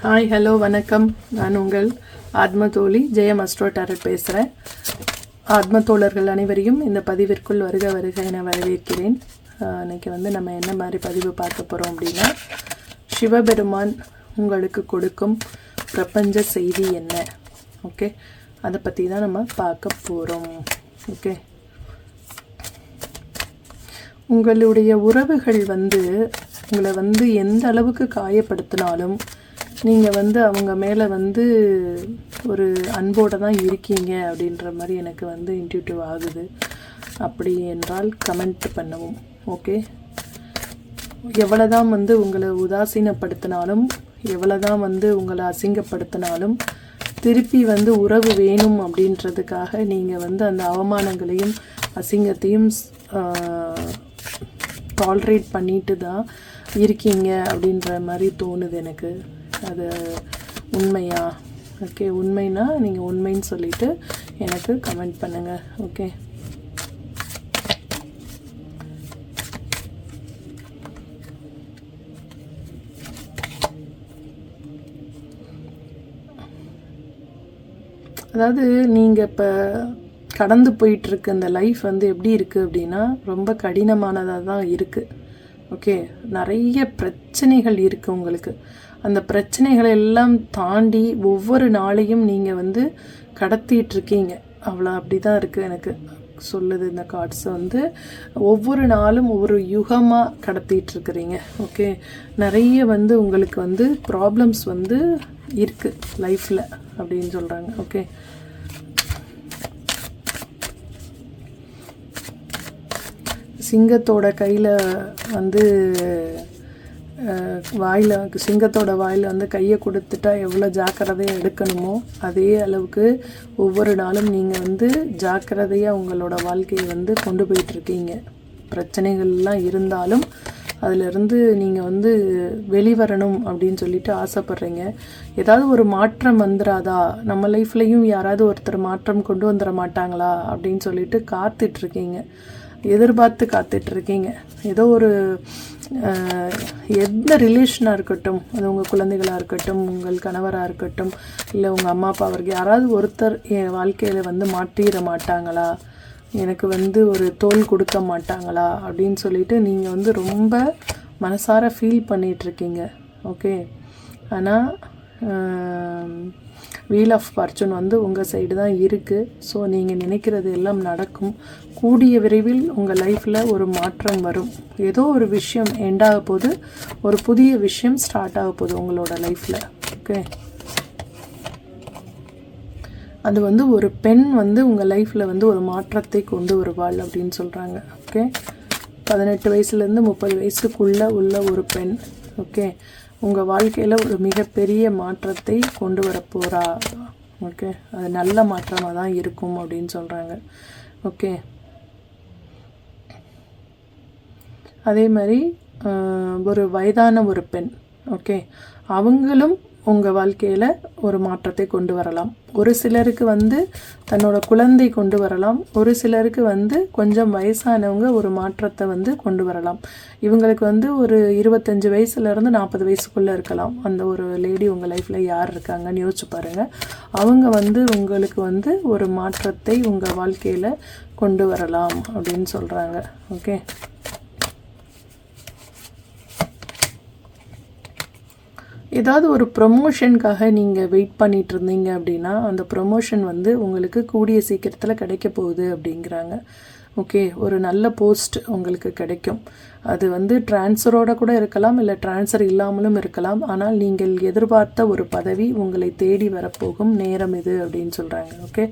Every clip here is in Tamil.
ஹாய் ஹலோ வணக்கம். நான் உங்கள் ஆத்ம தோழி ஜெயம் அஸ்ட்ரோ டாரட் பேசுகிறேன். ஆத்ம தோழர்கள் அனைவரையும் இந்த பதிவிற்குள் வருக வருக என வரவேற்கிறேன். இன்றைக்கி நம்ம என்ன மாதிரி பதிவு பார்க்க போகிறோம் அப்படின்னா, சிவபெருமான் உங்களுக்கு கொடுக்கும் பிரபஞ்ச செய்தி என்ன, ஓகே, அதை பற்றி தான் நம்ம பார்க்க போகிறோம். ஓகே, உங்களுடைய உறவுகள் உங்களை எந்த அளவுக்கு காயப்படுத்தினாலும் நீங்கள் அவங்க மேலே ஒரு அன்போடு தான் இருக்கீங்க அப்படின்ற மாதிரி எனக்கு இன்ட்யூட்டிவ் ஆகுது. அப்படி என்றால் கமெண்ட் பண்ணவும். ஓகே, எவ்வளோதான் உங்களை உதாசீனப்படுத்தினாலும், எவ்வளோதான் உங்களை அசிங்கப்படுத்தினாலும், திருப்பி உறவு வேணும் அப்படின்றதுக்காக நீங்கள் அந்த அவமானங்களையும் அசிங்கத்தையும் டாலரேட் பண்ணிட்டு தான் இருக்கீங்க அப்படின்ற மாதிரி தோணுது எனக்கு. அது உண்மையா? ஓகே, உண்மைனா நீங்கள் உண்மைன்னு சொல்லிவிட்டு எனக்கு கமெண்ட் பண்ணுங்கள். ஓகே, அதாவது நீங்கள் இப்போ கடந்து போயிட்டுருக்கு இந்த லைஃப் எப்படி இருக்குது அப்படின்னா, ரொம்ப கடினமானதாக தான் இருக்குது. ஓகே, நிறைய பிரச்சனைகள் இருக்குது உங்களுக்கு. அந்த பிரச்சனைகளை எல்லாம் தாண்டி ஒவ்வொரு நாளையும் நீங்கள் கடத்திகிட்ருக்கீங்க. அப்படி தான் இருக்குது எனக்கு சொல்லுது இந்த கார்ட்ஸ். ஒவ்வொரு நாளும் ஒவ்வொரு யுகமாக கடத்திகிட்ருக்குறீங்க. ஓகே, நிறைய உங்களுக்கு ப்ராப்ளம்ஸ் இருக்குது லைஃப்பில் அப்படின்னு சொல்கிறாங்க. ஓகே, சிங்கத்தோட கையில் சிங்கத்தோட வாயில் கையை கொடுத்துட்டா எவ்வளோ ஜாக்கிரதையாக எடுக்கணுமோ அதே அளவுக்கு ஒவ்வொரு நாளும் நீங்கள் ஜாக்கிரதையாக உங்களோட வாழ்க்கையை கொண்டு போயிட்டுருக்கீங்க. பிரச்சனைகள்லாம் இருந்தாலும் அதிலிருந்து நீங்கள் வெளிவரணும் அப்படின்னு சொல்லிட்டு ஆசைப்பட்றீங்க. ஏதாவது ஒரு மாற்றம் வந்துடாதா, நம்ம லைஃப்லேயும் யாராவது ஒருத்தர் மாற்றம் கொண்டு வந்துட மாட்டாங்களா அப்படின்னு சொல்லிட்டு காத்துட்ருக்கீங்க, எதிர்பார்த்து காத்துட்ருக்கீங்க. ஏதோ ஒரு எந்த ரிலேஷனாக இருக்கட்டும், அது உங்கள் குழந்தைகளாக இருக்கட்டும், உங்கள் கணவராக இருக்கட்டும், இல்லை உங்கள் அம்மா அப்பா அவருக்கு யாராவது ஒருத்தர் என் வாழ்க்கையில் மாற்றிட மாட்டாங்களா, எனக்கு ஒரு தோல் கொடுக்க மாட்டாங்களா அப்படின்னு சொல்லிட்டு நீங்கள் ரொம்ப மனசார ஃபீல் பண்ணிகிட்ருக்கீங்க. ஓகே, ஆனால் வீல் ஆஃப் ஃபார்ச்சூன் உங்கள் சைடு தான் இருக்குது. ஸோ நீங்கள் நினைக்கிறது எல்லாம் நடக்கும். கூடிய விரைவில் உங்கள் லைஃப்பில் ஒரு மாற்றம் வரும். ஏதோ ஒரு விஷயம் எண்டாக போகுது, ஒரு புதிய விஷயம் ஸ்டார்ட் ஆக போகுது உங்களோட லைஃப்பில். ஓகே, அது ஒரு பெண் உங்கள் லைஃப்பில் ஒரு மாற்றத்தை கொண்டு வருவாள் அப்படின்னு சொல்கிறாங்க. ஓகே, 18 வயசுலேருந்து 30 வயசுக்குள்ளே உள்ள ஒரு பெண். ஓகே, உங்கள் வாழ்க்கையில் ஒரு மிகப்பெரிய மாற்றத்தை கொண்டு வரப்போகிறா. ஓகே, அது நல்ல மாற்றமாக தான் இருக்கும் அப்படின்னு சொல்கிறாங்க. ஓகே, அதே மாதிரி ஒரு வயதான ஒரு பெண். ஓகே, அவங்களும் உங்கள் வாழ்க்கையில் ஒரு மாற்றத்தை கொண்டு வரலாம். ஒரு சிலருக்கு தன்னோட குழந்தை கொண்டு வரலாம். ஒரு சிலருக்கு கொஞ்சம் வயசானவங்க ஒரு மாற்றத்தை கொண்டு வரலாம். இவங்களுக்கு ஒரு 25 வயசுலேருந்து 40 வயசுக்குள்ளே இருக்கலாம். அந்த ஒரு லேடி உங்கள் லைஃப்பில் யார் இருக்காங்கன்னு யோசிச்சு பாருங்கள். அவங்க உங்களுக்கு ஒரு மாற்றத்தை உங்கள் வாழ்க்கையில் கொண்டு வரலாம் அப்படின்னு சொல்கிறாங்க. ஓகே, ஏதாவது ஒரு ப்ரொமோஷனுக்காக நீங்கள் வெயிட் பண்ணிகிட்டு இருந்தீங்க அப்படின்னா, அந்த ப்ரொமோஷன் உங்களுக்கு கூடிய சீக்கிரத்தில் கிடைக்க போகுது அப்படிங்கிறாங்க. ஓகே, ஒரு நல்ல போஸ்ட் உங்களுக்கு கிடைக்கும். அது ட்ரான்ஸ்ஃபரோடு கூட இருக்கலாம், இல்லை ட்ரான்ஸ்ஃபர் இல்லாமலும் இருக்கலாம். ஆனால் நீங்கள் எதிர்பார்த்த ஒரு பதவி உங்களை தேடி வரப்போகும் நேரம் இது அப்படின்னு சொல்கிறாங்க. ஓகே,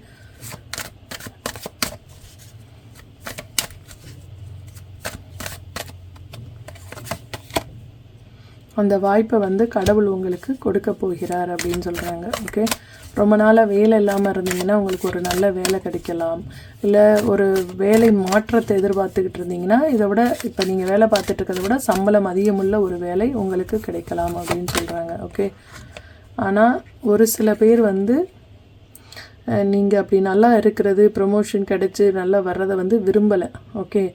அந்த வாய்ப்பை கடவுள் உங்களுக்கு கொடுக்க போகிறார் அப்படின்னு சொல்கிறாங்க. ஓகே, ரொம்ப நாளாக வேலை இல்லாமல் இருந்தீங்கன்னா உங்களுக்கு ஒரு நல்ல வேலை கிடைக்கலாம். இல்லை ஒரு வேலை மாற்றத்தை எதிர்பார்த்துக்கிட்டு இருந்தீங்கன்னா, இதை விட இப்போ நீங்கள் வேலை பார்த்துட்டு இருக்கிறத விட சம்பளம் அதிகமுள்ள ஒரு வேலை உங்களுக்கு கிடைக்கலாம் அப்படின்னு சொல்கிறாங்க. ஓகே, ஆனால் ஒரு சில பேர் நீங்கள் அப்படி நல்லா இருக்கிறது, ப்ரொமோஷன் கிடச்சி நல்லா வர்றதை விரும்பலை. ஓகே,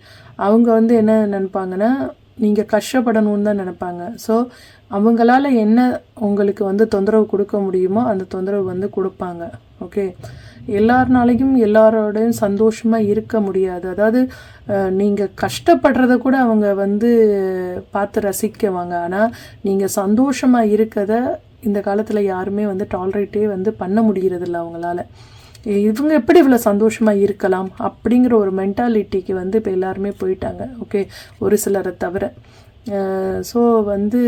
அவங்க என்ன நினைப்பாங்கன்னா, நீங்கள் கஷ்டப்படணும்னு தான் நினைப்பாங்க. ஸோ அவங்களால என்ன உங்களுக்கு வந்து தொந்தரவு கொடுக்க முடியுமோ அந்த தொந்தரவு வந்து கொடுப்பாங்க. ஓகே, எல்லாருனாலையும் எல்லாரோடையும் சந்தோஷமாக இருக்க முடியாது. அதாவது நீங்கள் கஷ்டப்படுறத கூட அவங்க வந்து பார்த்து ரசிக்குவாங்க. ஆனால் நீங்கள் சந்தோஷமாக இருக்கதை இந்த காலத்தில் யாருமே வந்து டாலரேட்டே வந்து பண்ண முடிகிறதில்ல அவங்களால. இவங்க எப்படி இவ்வளோ சந்தோஷமாக இருக்கலாம் அப்படிங்கிற ஒரு மென்டாலிட்டிக்கு வந்து இப்போ எல்லாருமே போயிட்டாங்க. ஓகே, ஒரு சிலரை தவிர. ஸோ வந்து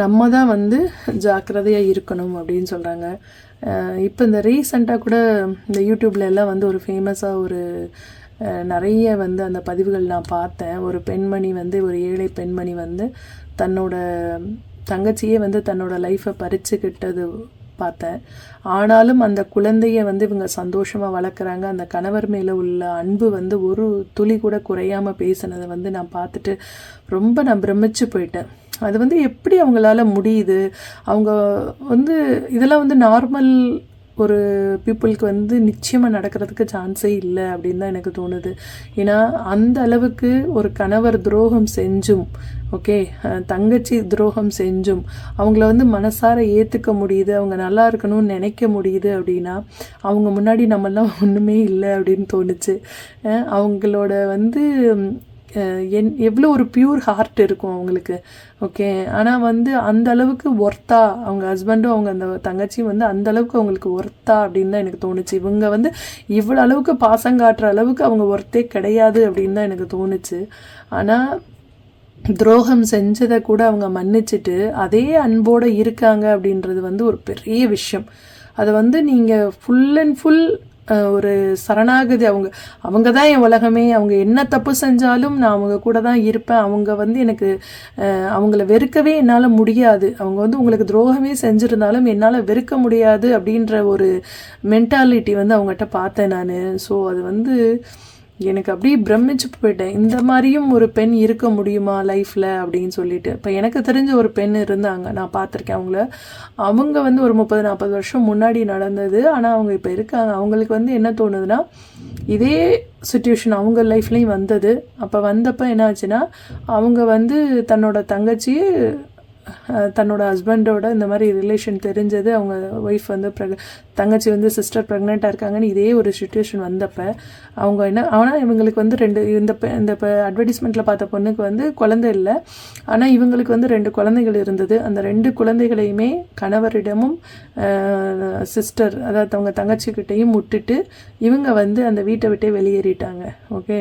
நம்ம தான் வந்து ஜாக்கிரதையாக இருக்கணும் அப்படின்னு சொல்கிறாங்க. இப்போ இந்த ரீசெண்டாக கூட இந்த யூடியூப்ல எல்லாம் வந்து ஒரு ஃபேமஸாக ஒரு நிறைய வந்து அந்த பதிவுகள் நான் பார்த்தேன். ஒரு பெண்மணி வந்து, ஒரு ஏழை பெண்மணி வந்து தன்னோட தங்கச்சியே வந்து தன்னோட லைஃப்பை பறிச்சுக்கிட்டது பார்த்தேன். ஆனாலும் அந்த குழந்தைய வந்து இவங்க சந்தோஷமாக வளர்க்குறாங்க. அந்த கணவர் மேலே உள்ள அன்பு வந்து ஒரு துளி கூட குறையாமல் பேசினதை வந்து நான் பார்த்துட்டு ரொம்ப நான் பிரமிச்சு போயிட்டேன். அது வந்து எப்படி அவங்களால முடியுது? அவங்க வந்து இதெல்லாம் வந்து நார்மல் ஒரு பீப்புளுக்கு வந்து நிச்சயமாக நடக்கிறதுக்கு சான்ஸே இல்லை அப்படின்னு தான் எனக்கு தோணுது. ஏன்னா அந்த அளவுக்கு ஒரு கணவர் துரோகம் செஞ்சும், ஓகே, தங்கச்சி துரோகம் செஞ்சும் அவங்கள வந்து மனசார ஏற்றுக்க முடியுது, அவங்க நல்லா இருக்கணும்னு நினைக்க முடியுது அப்படின்னா அவங்க முன்னாடி நம்மெல்லாம் ஒன்றுமே இல்லை அப்படின்னு தோணுச்சு. அவங்களோட வந்து எவ்வளோ ஒரு பியூர் ஹார்ட் இருக்கும் அவங்களுக்கு. ஓகே, ஆனால் வந்து அந்த அளவுக்கு ஒர்த்தா அவங்க ஹஸ்பண்டும் அவங்க அந்த தங்கச்சியும் வந்து அந்த அளவுக்கு அவங்களுக்கு ஒர்த்தா அப்படின்னு தான் எனக்கு தோணுச்சு. இவங்க வந்து இவ்வளோ அளவுக்கு பாசம் காட்டுற அளவுக்கு அவங்க ஒர்த்தே கிடையாது அப்படின்னு தான் எனக்கு தோணுச்சு. ஆனால் துரோகம் செஞ்சதை கூட அவங்க மன்னிச்சுட்டு அதே அன்போடு இருக்காங்க அப்படின்றது வந்து ஒரு பெரிய விஷயம். அதை வந்து நீங்கள் ஃபுல் அண்ட் ஃபுல் ஒரு சரணாகதி. அவங்க தான் என் உலகமே, அவங்க என்ன தப்பு செஞ்சாலும் நான் அவங்க கூட தான் இருப்பேன், அவங்க வந்து எனக்கு அவங்கள வெறுக்கவே என்னால் முடியாது, அவங்க வந்து உங்களுக்கு துரோகமே செஞ்சுருந்தாலும் என்னால் வெறுக்க முடியாது அப்படின்ற ஒரு மென்டாலிட்டி வந்து அவங்ககிட்ட பார்த்தேன் நான். ஸோ அது வந்து எனக்கு அப்படியே பிரமிச்சு போயிட்டேன். இந்த மாதிரியும் ஒரு பெண் இருக்க முடியுமா லைஃப்பில் அப்படின்னு சொல்லிட்டு. இப்போ எனக்கு தெரிஞ்ச ஒரு பெண் இருந்தாங்க, நான் பார்த்துருக்கேன் அவங்கள. அவங்க வந்து ஒரு 30-40 வருஷம் முன்னாடி நடந்தது. ஆனால் அவங்க இப்போ இருக்காங்க. அவங்களுக்கு வந்து என்ன தோணுதுன்னா, இதே சுச்சுவேஷன் அவங்க லைஃப்லேயும் வந்தது. அப்போ வந்தப்போ என்ன ஆச்சுன்னா, அவங்க வந்து தன்னோட தங்கச்சி தன்னோட ஹஸ்பண்டோட இந்த மாதிரி ரிலேஷன் தெரிஞ்சது. அவங்க ஒய்ஃப் வந்து தங்கச்சி வந்து சிஸ்டர் ப்ரெக்னெண்ட்டாக இருக்காங்கன்னு இதே ஒரு சுச்சுவேஷன் வந்தப்போ அவங்க என்ன, ஆனால் இவங்களுக்கு வந்து இந்த இப்போ அட்வர்டைஸ்மெண்ட்டில் பார்த்த பொண்ணுக்கு வந்து குழந்தை இல்லை, ஆனால் இவங்களுக்கு வந்து 2 குழந்தைகள் இருந்தது. அந்த 2 குழந்தைகளையுமே கணவரிடமும் சிஸ்டர், அதாவது அவங்க தங்கச்சிக்கிட்டையும் விட்டுட்டு இவங்க வந்து அந்த வீட்டை விட்டே வெளியேறிட்டாங்க. ஓகே,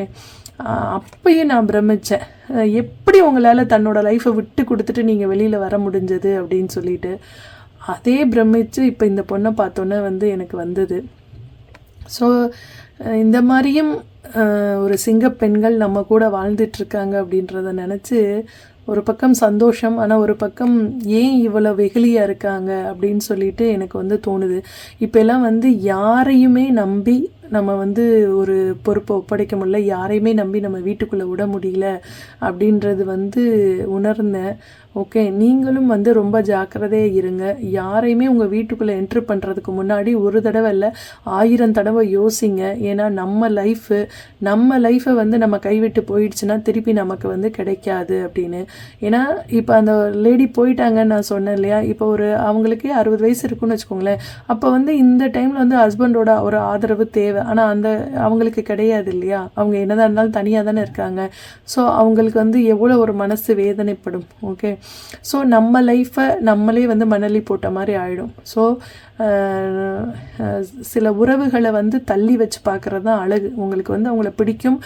அப்பயும் நான் பிரமித்தேன், எப்படி உங்களால் தன்னோட லைஃப்பை விட்டு கொடுத்துட்டு நீங்கள் வெளியில் வர முடிஞ்சது அப்படின்னு சொல்லிட்டு. அதே பிரமிச்சு இப்போ இந்த பொண்ணை பார்த்தோன்னே வந்து எனக்கு வந்தது. ஸோ இந்த மாதிரியும் ஒரு சிங்கப்பெண்கள் நம்ம கூட வாழ்ந்துட்டுருக்காங்க அப்படின்றத நினச்சி ஒரு பக்கம் சந்தோஷம், ஆனால் ஒரு பக்கம் ஏன் இவ்வளோ வெகுளியாக இருக்காங்க அப்படின்னு சொல்லிட்டு எனக்கு வந்து தோணுது. இப்போல்லாம் வந்து யாரையுமே நம்பி நம்ம வந்து ஒரு பொறுப்பை ஒப்படைக்க முடியல, யாரையுமே நம்பி நம்ம வீட்டுக்குள்ளே விட முடியல அப்படின்றது வந்து உணர்ந்தேன். ஓகே, நீங்களும் வந்து ரொம்ப ஜாக்கிரதையாக இருங்க. யாரையுமே உங்கள் வீட்டுக்குள்ளே என்ட்ரு பண்ணுறதுக்கு முன்னாடி ஒரு தடவை இல்லை 1000 தடவை யோசிங்க. ஏன்னா நம்ம லைஃப்பை வந்து நம்ம கைவிட்டு போயிடுச்சுன்னா திருப்பி நமக்கு வந்து கிடைக்காது அப்படின்னு. ஏன்னா இப்போ அந்த லேடி போயிட்டாங்கன்னு நான் சொன்னேன் இல்லையா, இப்போ அவங்களுக்கு 60 வயசு இருக்குன்னு வச்சுக்கோங்களேன். அப்போ வந்து இந்த டைமில் வந்து ஹஸ்பண்டோட ஒரு ஆதரவு தேவை, ஆனால் அவங்களுக்கு கிடையாது இல்லையா. அவங்க என்னதான் இருந்தாலும் தனியாக தானே இருக்காங்க. ஸோ அவங்களுக்கு வந்து எவ்வளோ ஒரு மனசு வேதனைப்படும். ஓகே, ஸோ நம்ம லைஃப்பை நம்மளே வந்து மணலி போட்ட மாதிரி ஆகிடும். ஸோ சில உறவுகளை வந்து தள்ளி வச்சு பார்க்குறது தான் அழகு. உங்களுக்கு வந்து அவங்கள பிடிக்கும்,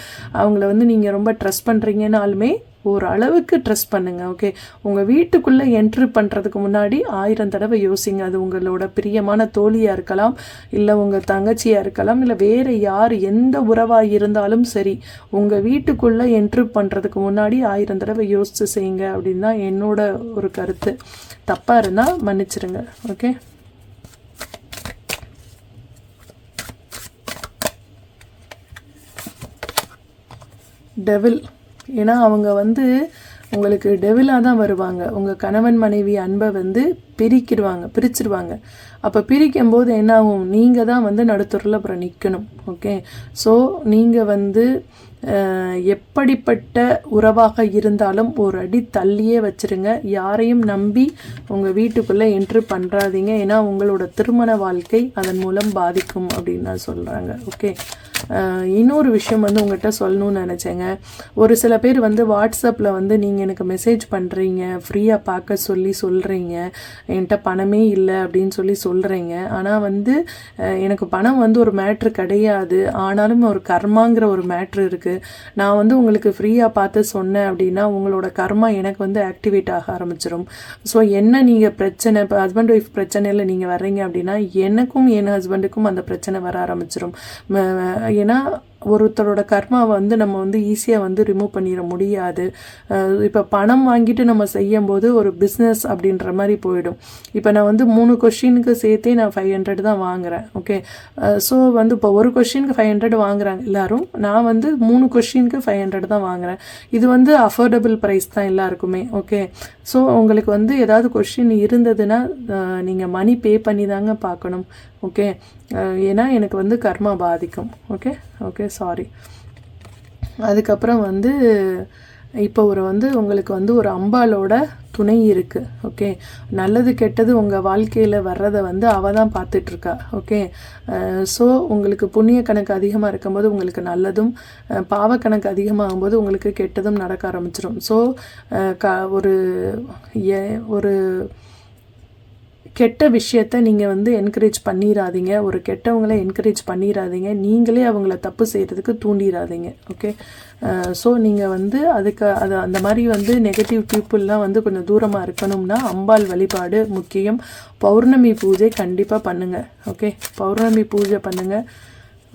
அவங்கள வந்து நீங்கள் ரொம்ப ட்ரஸ்ட் பண்ணுறீங்கன்னாலுமே ஒரு அளவுக்கு ட்ரஸ்ட் பண்ணுங்கள். ஓகே, உங்கள் வீட்டுக்குள்ளே என்ட்ரு பண்ணுறதுக்கு முன்னாடி 1000 தடவை யோசிங்க. அது உங்களோட பிரியமான தோழியாக இருக்கலாம், இல்லை உங்கள் தங்கச்சியாக இருக்கலாம், இல்லை வேறு யார் எந்த உறவாக இருந்தாலும் சரி, உங்கள் வீட்டுக்குள்ளே என்ட்ரு பண்ணுறதுக்கு முன்னாடி 1000 தடவை யோசித்து செய்யுங்க அப்படின்னு தான் என்னோட ஒரு கருத்து. தப்பாக இருந்தால் மன்னிச்சிருங்க. ஓகே, டெவில், ஏன்னா அவங்க வந்து உங்களுக்கு டெவிலாக தான் வருவாங்க. உங்கள் கணவன் மனைவி அன்பை வந்து பிரிச்சிடுவாங்க. அப்போ பிரிக்கும்போது என்ன ஆகும், நீங்கள் தான் வந்து நடுத்தூரில் அப்புறம் நிற்கணும். ஓகே, ஸோ நீங்கள் வந்து எப்படிப்பட்ட உறவாக இருந்தாலும் ஒரு அடி தள்ளியே வச்சுருங்க. யாரையும் நம்பி உங்கள் வீட்டுக்குள்ளே என்ட்ரு பண்ணுறாதீங்க. ஏன்னா உங்களோட திருமண வாழ்க்கை அதன் மூலம் பாதிக்கும் அப்படின்னு நான் சொல்கிறாங்க. ஓகே, இன்னொரு விஷயம் வந்து உங்கள்கிட்ட சொல்லணும்னு நினச்சேங்க. ஒரு சில பேர் வந்து வாட்ஸ்அப்பில் வந்து நீங்கள் எனக்கு மெசேஜ் பண்ணுறீங்க, ஃப்ரீயாக பார்க்க சொல்கிறீங்க, என்கிட்ட பணமே இல்லை அப்படின்னு சொல்கிறீங்க. ஆனால் வந்து எனக்கு பணம் வந்து ஒரு மேட்ரு கிடையாது, ஆனாலும் ஒரு கர்மாங்கிற ஒரு மேட்ரு இருக்குது. நான் வந்து உங்களுக்கு ஃப்ரீயாக பார்த்து சொன்னேன் அப்படின்னா உங்களோட கர்மா எனக்கு வந்து ஆக்டிவேட் ஆக ஆரம்பிச்சிடும். ஸோ என்ன நீங்கள் பிரச்சனை, இப்போ ஹஸ்பண்ட் ஒய்ஃப் பிரச்சனையில் நீங்கள் வர்றீங்க அப்படின்னா எனக்கும் என் ஹஸ்பண்டுக்கும் அந்த பிரச்சனை வர ஆரம்பிச்சிடும். ஏன்னா ஒருத்தரோட கர்மாவை வந்து நம்ம வந்து ஈஸியாக வந்து ரிமூவ் பண்ணிட முடியாது. இப்போ பணம் வாங்கிட்டு நம்ம செய்யும்போது ஒரு பிஸ்னஸ் அப்படின்ற மாதிரி போயிடும். இப்போ நான் வந்து 3 கொஷினுக்கு சேர்த்தே நான் 500 தான் வாங்குகிறேன். ஓகே, ஸோ வந்து இப்போ ஒரு கொஷினுக்கு 500 வாங்குறாங்க எல்லாரும், நான் வந்து 3 கொஷினுக்கு 500 தான் வாங்குகிறேன். இது வந்து அஃபோர்டபுள் ப்ரைஸ் தான் எல்லாருக்குமே. ஓகே, ஸோ உங்களுக்கு வந்து ஏதாவது கொஷின் இருந்ததுன்னா நீங்கள் மணி பே பண்ணி தாங்க பார்க்கணும். ஓகே, ஏன்னா எனக்கு வந்து கர்மா பாதிக்கும். Okay okay sorry. அதுக்கப்புறம் வந்து இப்போ உங்களுக்கு வந்து ஒரு அம்பாலோட துணை இருக்குது. ஓகே, நல்லது கெட்டது உங்கள் வாழ்க்கையில் வர்றதை வந்து அவள் தான் பார்த்துட்ருக்கா. ஓகே, ஸோ உங்களுக்கு புண்ணிய கணக்கு அதிகமாக இருக்கும்போது உங்களுக்கு நல்லதும், பாவக்கணக்கு அதிகமாகும்போது உங்களுக்கு கெட்டதும் நடக்க ஆரம்பிச்சிடும். ஸோ ஒரு கெட்ட விஷயத்த நீங்கள் வந்து என்கரேஜ் பண்ணிடாதீங்க, ஒரு கெட்டவங்களை என்கரேஜ் பண்ணிடாதீங்க, நீங்களே அவங்கள தப்பு செய்கிறதுக்கு தூண்டிடாதீங்க. ஓகே, ஸோ நீங்கள் வந்து அந்த மாதிரி வந்து நெகட்டிவ் பீப்புளெலாம் வந்து கொஞ்சம் தூரமாக இருக்கணும்னா அம்பாள் வழிபாடு முக்கியம். பௌர்ணமி பூஜை கண்டிப்பாக பண்ணுங்கள். ஓகே, பௌர்ணமி பூஜை பண்ணுங்கள்.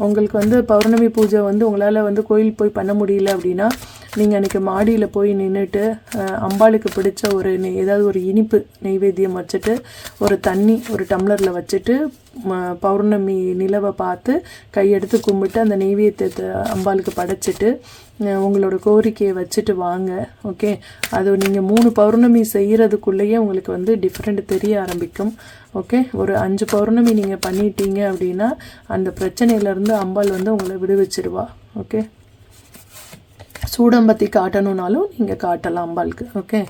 உங்களுக்கு வந்து பௌர்ணமி பூஜை வந்து உங்களால் வந்து கோயில் போய் பண்ண முடியல அப்படின்னா நீங்கள் அன்றைக்கி மாடியில் போய் நின்றுட்டு அம்பாளுக்கு பிடிச்ச ஏதாவது ஒரு இனிப்பு நெய்வேத்தியம் வச்சுட்டு ஒரு தண்ணி ஒரு டம்ளரில் வச்சுட்டு பௌர்ணமி நிலவை பார்த்து கையெடுத்து கும்பிட்டு அந்த நெய்வேத்தியத்தை அம்பாளுக்கு படைச்சிட்டு உங்களோட கோரிக்கையை வச்சுட்டு வாங்க. ஓகே, அது நீங்கள் 3 பௌர்ணமி செய்கிறதுக்குள்ளேயே உங்களுக்கு வந்து டிஃப்ரெண்ட் தெரிய ஆரம்பிக்கும். ஓகே, ஒரு 5 பௌர்ணமி நீங்கள் பண்ணிட்டீங்க அப்படின்னா அந்த பிரச்சனையிலேருந்து அம்பாள் வந்து உங்களை விடுவிச்சிடுவா. ஓகே, சூடம்பத்தி காட்டணுன்னாலும் நீங்கள் காட்டலாம் அம்பாளுக்கு. ஓகே,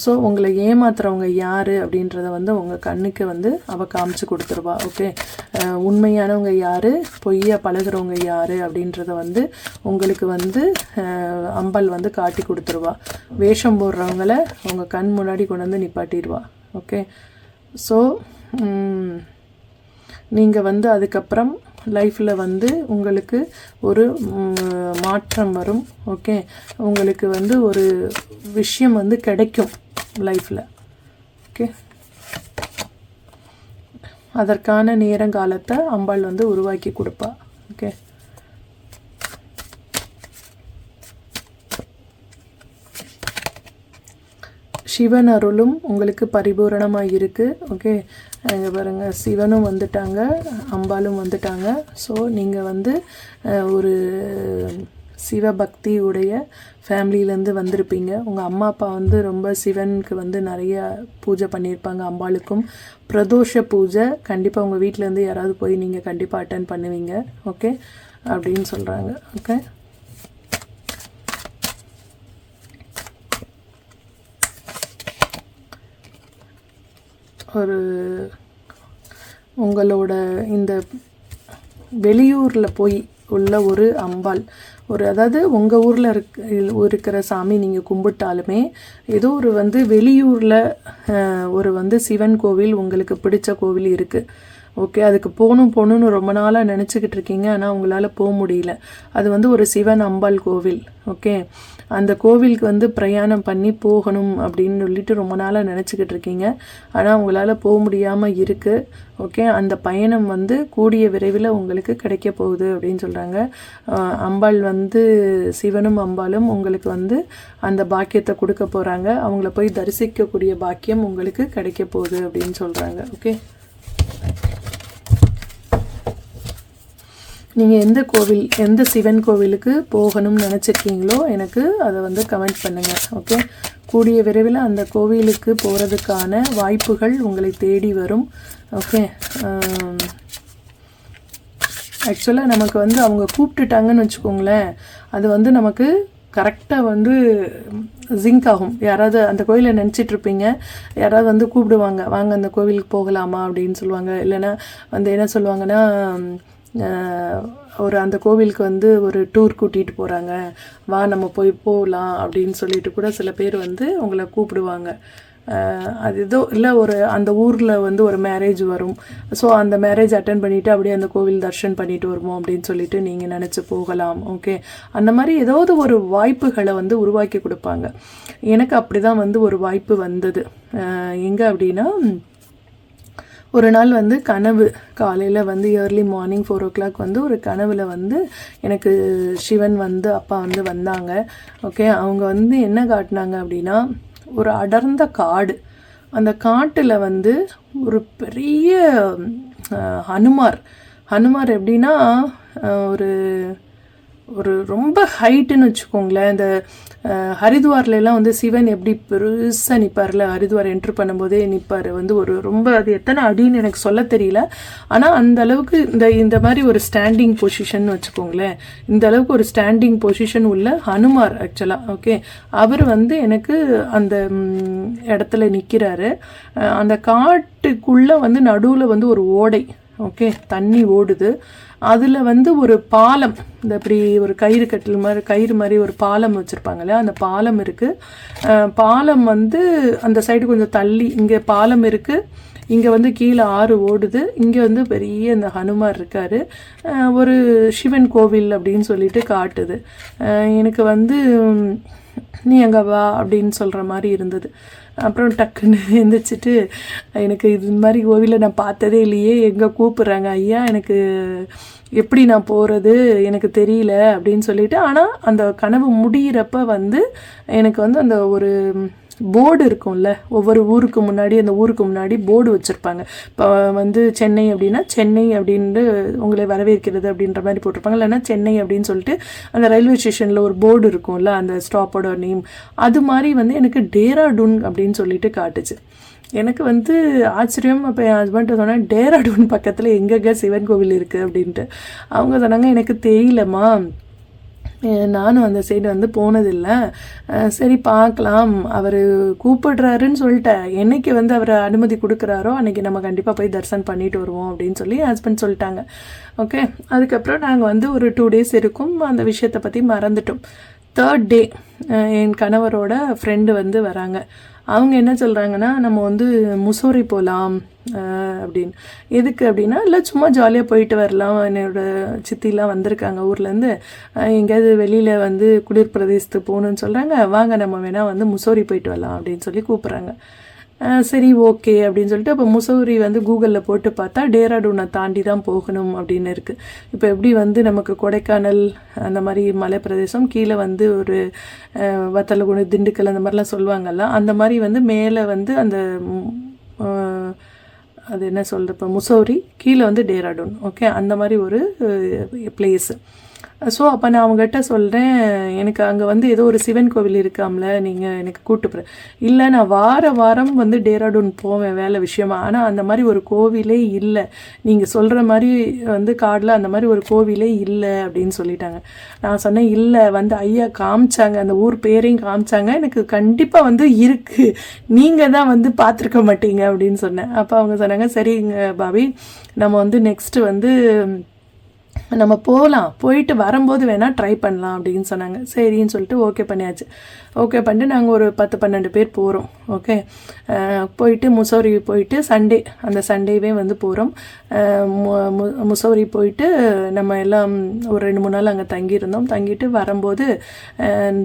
ஸோ உங்களை ஏமாத்துறவங்க யார் அப்படின்றத வந்து உங்கள் கண்ணுக்கு வந்து அவள் காமிச்சு கொடுத்துருவா. ஓகே, உண்மையானவங்க யார், பொய்யா பழகிறவங்க யார் அப்படின்றத வந்து உங்களுக்கு வந்து அம்பாள் வந்து காட்டி கொடுத்துருவா. வேஷம் போடுறவங்கள உங்கள் கண் முன்னாடி கொண்டு வந்து நிப்பாட்டிடுவா. ஓகே, ஸோ நீங்கள் வந்து அதுக்கப்புறம் லைஃப்பில் வந்து உங்களுக்கு ஒரு மாற்றம் வரும். ஓகே, உங்களுக்கு வந்து ஒரு விஷயம் வந்து கிடைக்கும் லைஃப்பில். ஓகே, அதற்கான நேரங்காலத்தை அம்பாள் வந்து உருவாக்கி கொடுப்பா. ஓகே, சிவன் அருளும் உங்களுக்கு பரிபூரணமாக இருக்குது. ஓகே, இங்கே பாருங்கள், சிவனும் வந்துட்டாங்க, அம்பாலும் வந்துட்டாங்க. ஸோ நீங்கள் வந்து ஒரு சிவபக்தி உடைய ஃபேமிலியிலேருந்து வந்திருப்பீங்க. உங்கள் அம்மா அப்பா வந்து ரொம்ப சிவனுக்கு வந்து நிறைய பூஜை பண்ணியிருப்பாங்க. அம்பாளுக்கும் பிரதோஷ பூஜை கண்டிப்பாக உங்கள் வீட்டிலேருந்து யாராவது போய் நீங்கள் கண்டிப்பாக அட்டன் பண்ணுவீங்க. ஓகே, அப்படின்னு சொல்கிறாங்க. ஓகே, ஒரு உங்களோட இந்த வெளியூரில் போய் உள்ள ஒரு அம்பாள் அதாவது உங்கள் ஊரில் இருக்கிற சாமி நீங்கள் கும்பிட்டாலுமே ஏதோ ஒரு வந்து வெளியூரில் ஒரு சிவன் கோவில் உங்களுக்கு பிடிச்ச கோவில் இருக்குது. ஓகே, அதுக்கு போகணுன்னு ரொம்ப நாளாக நினச்சிக்கிட்டு இருக்கீங்க, ஆனால் உங்களால் போக முடியல. அது வந்து ஒரு சிவன் அம்பாள் கோவில். ஓகே, அந்த கோவிலுக்கு வந்து பிரயாணம் பண்ணி போகணும் அப்படின்னு சொல்லிட்டு ரொம்ப நாளாக நினச்சிக்கிட்டு இருக்கீங்க, ஆனால் உங்களால் போக முடியாமல் இருக்குது. ஓகே, அந்த பயணம் வந்து கூடிய விரைவில் உங்களுக்கு கிடைக்க போகுது அப்படின்னு சொல்கிறாங்க. அம்பாள் வந்து சிவனும் அம்பாளும் உங்களுக்கு வந்து அந்த பாக்கியத்தை கொடுக்க போகிறாங்க. அவங்கள போய் தரிசிக்கக்கூடிய பாக்கியம் உங்களுக்கு கிடைக்க போகுது அப்படின்னு சொல்கிறாங்க. ஓகே, நீங்கள் எந்த சிவன் கோவிலுக்கு போகணும்னு நினச்சிருக்கீங்களோ எனக்கு அதை வந்து கமெண்ட் பண்ணுங்கள். ஓகே, கூடிய விரைவில் அந்த கோவிலுக்கு போகிறதுக்கான வாய்ப்புகள் உங்களை தேடி வரும். ஓகே, ஆக்சுவலாக நமக்கு வந்து அவங்க கூப்பிட்டுட்டாங்கன்னு வச்சுக்கோங்களேன், அது வந்து நமக்கு கரெக்டாக வந்து ஜிங்க் ஆகும். யாராவது அந்த கோயிலை நினச்சிட்ருப்பீங்க, யாராவது வந்து கூப்பிடுவாங்க, வாங்க அந்த கோவிலுக்கு போகலாமா அப்படின்னு சொல்லுவாங்க. இல்லைன்னா வந்து என்ன சொல்லுவாங்கன்னா, ஒரு அந்த கோவிலுக்கு வந்து ஒரு டூர் கூட்டிகிட்டு போகிறாங்க, வா நம்ம போகலாம் அப்படின்னு சொல்லிட்டு கூட சில பேர் வந்து உங்களை கூப்பிடுவாங்க. அது ஏதோ இல்லை, ஒரு அந்த ஊரில் வந்து ஒரு மேரேஜ் வரும், ஸோ அந்த மேரேஜ் அட்டன் பண்ணிவிட்டு அப்படியே அந்த கோவில் தர்ஷன் பண்ணிட்டு வருவோம் அப்படின்னு சொல்லிட்டு நீங்கள் நினச்சி போகலாம். ஓகே, அந்த மாதிரி ஏதாவது ஒரு வாய்ப்புகளை வந்து உருவாக்கி கொடுப்பாங்க. எனக்கு அப்படி தான் வந்து ஒரு வாய்ப்பு வந்தது. எங்கே அப்படின்னா, ஒரு நாள் வந்து கனவு, காலையில் வந்து ஏர்லி மார்னிங் 4 o'clock வந்து ஒரு கனவில் வந்து எனக்கு சிவன் வந்து அப்பா வந்து வந்தாங்க. ஓகே, அவங்க வந்து என்ன காட்டினாங்க அப்படின்னா, ஒரு அடர்ந்த காடு, அந்த காட்டில் வந்து ஒரு பெரிய ஹனுமார் எப்படின்னா ஒரு ஒரு ரொம்ப ஹைட்டுன்னு வச்சுக்கோங்களேன். இந்த ஹரித்வார்லாம் வந்து சிவன் எப்படி பெருசாக நிற்பார்ல, ஹரித்வார் என்ட்ரு பண்ணும்போதே நிற்பார் வந்து ஒரு ரொம்ப, அது எத்தனை அடின்னு எனக்கு சொல்ல தெரியல, ஆனால் அந்த அளவுக்கு இந்த மாதிரி ஒரு ஸ்டாண்டிங் பொசிஷன் வச்சுக்கோங்களேன், இந்த அளவுக்கு ஒரு ஸ்டாண்டிங் பொசிஷன் உள்ள ஹனுமார் ஆக்சுவலாக. ஓகே, அவர் வந்து எனக்கு அந்த இடத்துல நிற்கிறாரு. அந்த காட்டுக்குள்ளே வந்து நடுவில் வந்து ஒரு ஓடை, ஓகே, தண்ணி ஓடுது. அதில் வந்து ஒரு பாலம், இந்த இப்படி ஒரு கயிறு மாதிரி ஒரு பாலம் வச்சுருப்பாங்கல்ல, அந்த பாலம் இருக்குது. பாலம் வந்து அந்த சைடு கொஞ்சம் தள்ளி, இங்கே பாலம் இருக்குது, இங்கே வந்து கீழே ஆறு ஓடுது, இங்கே வந்து பெரிய இந்த ஹனுமார் இருக்கார், ஒரு சிவன் கோவில் அப்படின்னு சொல்லிட்டு காட்டுது. எனக்கு வந்து நீ எங்கே வா அப்படின்னு சொல்கிற மாதிரி இருந்தது. அப்புறம் டக்குன்னு எழுந்திரிச்சிட்டு, எனக்கு இது மாதிரி கோவிலை நான் பார்த்ததே இல்லையே, எங்கே கூப்பிட்றாங்க ஐயா, எனக்கு எப்படி நான் போகிறது எனக்கு தெரியல அப்படின்னு சொல்லிட்டு. ஆனால் அந்த கனவு முடிகிறப்ப வந்து எனக்கு வந்து அந்த ஒரு போர்டு இருக்கும்ல, ஒவ்வொரு ஊருக்கு முன்னாடி, அந்த ஊருக்கு முன்னாடி போர்டு வச்சுருப்பாங்க. இப்போ வந்து சென்னை அப்படின்னா சென்னை அப்படின்ட்டு உங்களை வரவேற்கிறது அப்படின்ற மாதிரி போட்டிருப்பாங்க. இல்லைன்னா சென்னை அப்படின்னு சொல்லிட்டு அந்த ரயில்வே ஸ்டேஷனில் ஒரு போர்டு இருக்கும்ல, அந்த ஸ்டாப்போட நேம், அது மாதிரி வந்து எனக்கு டேராடூன் அப்படின்னு சொல்லிட்டு காட்டுச்சு. எனக்கு வந்து ஆச்சரியம். அப்போ என் ஹஸ்பண்ட்டை சொன்னேன், டேராடூன் பக்கத்தில் எங்கெங்க சிவன் கோவில் இருக்குது அப்படின்ட்டு. அவங்க சொன்னாங்க, எனக்கு தெரியலம்மா, நானும் அந்த சைடு வந்து போனதில்லை, சரி பார்க்கலாம், அவர் கூப்பிடுறாருன்னு சொல்லிட்டேன், என்னைக்கு வந்து அவர் அனுமதி கொடுக்குறாரோ அன்றைக்கி நம்ம கண்டிப்பாக போய் தரிசனம் பண்ணிட்டு வருவோம் அப்படின்னு சொல்லி ஹஸ்பண்ட் சொல்லிட்டாங்க. ஓகே, அதுக்கப்புறம் நாங்கள் வந்து ஒரு 2 days இருக்கும், அந்த விஷயத்தை பற்றி மறந்துட்டோம். 3rd day என் கணவரோட ஃப்ரெண்டு வந்து வராங்க. அவங்க என்ன சொல்கிறாங்கன்னா, நம்ம வந்து முசோரி போகலாம் அப்படின்னு. எதுக்கு அப்படின்னா, இல்லை சும்மா ஜாலியாக போயிட்டு வரலாம், என்னோடய சித்திலாம் வந்திருக்காங்க ஊர்லேருந்து, எங்கேயாவது வெளியில் வந்து குளிர் பிரதேசத்துக்கு போகணுன்னு சொல்கிறாங்க, வாங்க நம்ம வேணால் வந்து முசோரி போயிட்டு வரலாம் அப்படின்னு சொல்லி கூப்பிட்றாங்க. சரி ஓகே அப்படின்னு சொல்லிட்டு, அப்போ முசோரி வந்து கூகுளில் போட்டு பார்த்தா டேராடூனை தாண்டி தான் போகணும் அப்படின்னு இருக்குது. இப்போ எப்படி வந்து நமக்கு கொடைக்கானல் அந்த மாதிரி மலை பிரதேசம், கீழே வந்து ஒரு வத்தலகுண்டு, திண்டுக்கல் அந்த மாதிரிலாம் சொல்லுவாங்கல்ல, அந்த மாதிரி வந்து மேலே வந்து அந்த அது என்ன சொல்கிறது, இப்போ முசோரி, கீழே வந்து டேராடூன். ஓகே, அந்த மாதிரி ஒரு பிளேஸு. ஸோ அப்போ நான் அவங்ககிட்ட சொல்கிறேன், எனக்கு அங்கே வந்து ஏதோ ஒரு சிவன் கோவில் இருக்காம்ல, நீங்கள் எனக்கு கூப்பிட்டு. இல்லை, நான் வாரம் வந்து டேராடூன் போவேன் வேலை விஷயமா, ஆனால் அந்த மாதிரி ஒரு கோவிலே இல்லை, நீங்கள் சொல்கிற மாதிரி வந்து காடில் அந்த மாதிரி ஒரு கோவிலே இல்லை அப்படின்னு சொல்லிட்டாங்க. நான் சொன்னேன், இல்லை வந்து ஐயா காமிச்சாங்க, அந்த ஊர் பேரையும் காமிச்சாங்க, எனக்கு கண்டிப்பாக வந்து இருக்குது, நீங்கள் தான் வந்து பார்த்துருக்க மாட்டீங்க அப்படின்னு சொன்னேன். அப்போ அவங்க சொன்னாங்க, சரிங்க பாபி, நம்ம வந்து நெக்ஸ்ட்டு வந்து நம்ம போகலாம், போயிட்டு வரும்போது வேணால் ட்ரை பண்ணலாம் அப்படின்னு சொன்னாங்க. சரின்னு சொல்லிட்டு ஓகே பண்ணியாச்சு. ஓகே பண்ணிட்டு நாங்கள் ஒரு 10-12 பேர் போகிறோம். ஓகே, போயிட்டு முசோரி போயிட்டு அந்த சண்டேவே வந்து போகிறோம். முசோரி போயிட்டு நம்ம எல்லாம் ஒரு 2-3 நாள் அங்கே தங்கியிருந்தோம். தங்கிட்டு வரும்போது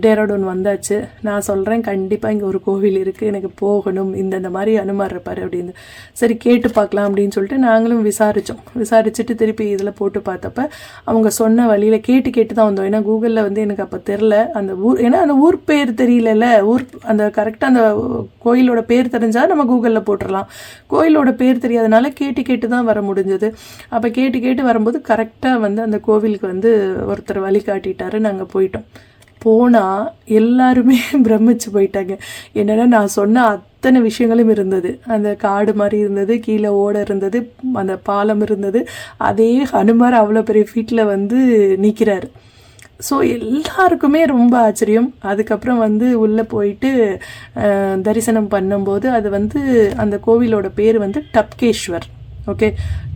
டேராடூன் வந்தாச்சு. நான் சொல்கிறேன், கண்டிப்பாக இங்கே ஒரு கோவில் இருக்குது, எனக்கு போகணும், இந்த மாதிரி அனுமார் இருப்பார் அப்படின்னு. சரி கேட்டு பார்க்கலாம் அப்படின்னு சொல்லிட்டு நாங்களும் விசாரிச்சுட்டு திருப்பி இதில் போட்டு பார்த்தப்ப அவங்க சொன்ன வழியில் கேட்டு தான் வந்தோம். ஏன்னா கூகுளில் வந்து எனக்கு அப்போ தெரில அந்த ஊர், ஏன்னா அந்த ஊர் பேர் தெரியல, ஊர் அந்த கரெக்டாக அந்த கோயிலோட பேர் தெரிஞ்சால் நம்ம கூகுளில் போட்டுடலாம். கோயிலோட பேர் தெரியாதனால கேட்டு தான் வர முடிஞ்சது. அப்போ கேட்டு வரும்போது கரெக்டாக வந்து அந்த கோவிலுக்கு வந்து ஒருத்தர் வழி காட்டிட்டாரு. நாங்கள் போனால் எல்லாருமே பிரமிச்சு போயிட்டாங்க. என்னென்னா நான் சொன்ன அத்தனை விஷயங்களும் இருந்தது. அந்த காடு மாதிரி இருந்தது, கீழே ஓடை இருந்தது, அந்த பாலம் இருந்தது. அதே ஹனுமார் அவ்வளோ பெரிய ஃபீட்டில் வந்து நிற்கிறாரு. ஸோ எல்லாருக்குமே ரொம்ப ஆச்சரியம். அதுக்கப்புறம் வந்து உள்ளே போயிட்டு தரிசனம் பண்ணும்போது அது வந்து அந்த கோவிலோட பேர் வந்து டப்கேஸ்வர். ஓகே,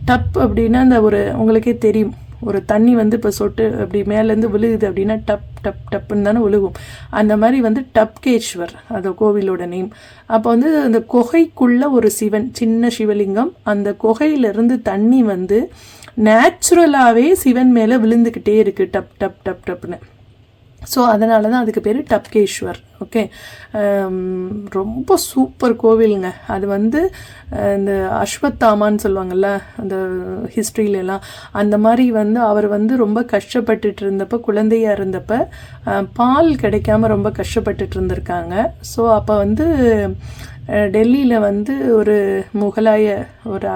டப் அப்படின்னா அந்த ஒரு உங்களுக்கே தெரியும், ஒரு தண்ணி வந்து இப்போ சொட்டு அப்படி மேலேருந்து விழுகுது அப்படின்னா டப் டப் டப்புன்னு தானே விழுகும். அந்த மாதிரி வந்து டப்கேஸ்வர் அது கோவிலோட நேம். அப்போ வந்து அந்த குகைக்குள்ளே ஒரு சிவன், சின்ன சிவலிங்கம், அந்த குகையிலேருந்து தண்ணி வந்து நேச்சுரலாகவே சிவன் மேலே விழுந்துக்கிட்டே இருக்குது, டப் டப் டப் டப்னு. ஸோ அதனால தான் அதுக்கு பேர் டப்கேஸ்வர். ஓகே, ரொம்ப சூப்பர் கோவிலுங்க. அது வந்து இந்த அஸ்வத்தாமான்னு சொல்லுவாங்கள்ல அந்த ஹிஸ்ட்ரியிலலாம், அந்த மாதிரி வந்து அவர் வந்து ரொம்ப கஷ்டப்பட்டுட்டு இருந்தப்போ, குழந்தையாக இருந்தப்போ பால் கிடைக்காம ரொம்ப கஷ்டப்பட்டுட்டு இருந்திருக்காங்க. ஸோ அப்போ வந்து டெல்லியில் வந்து ஒரு முகலாய ஒரு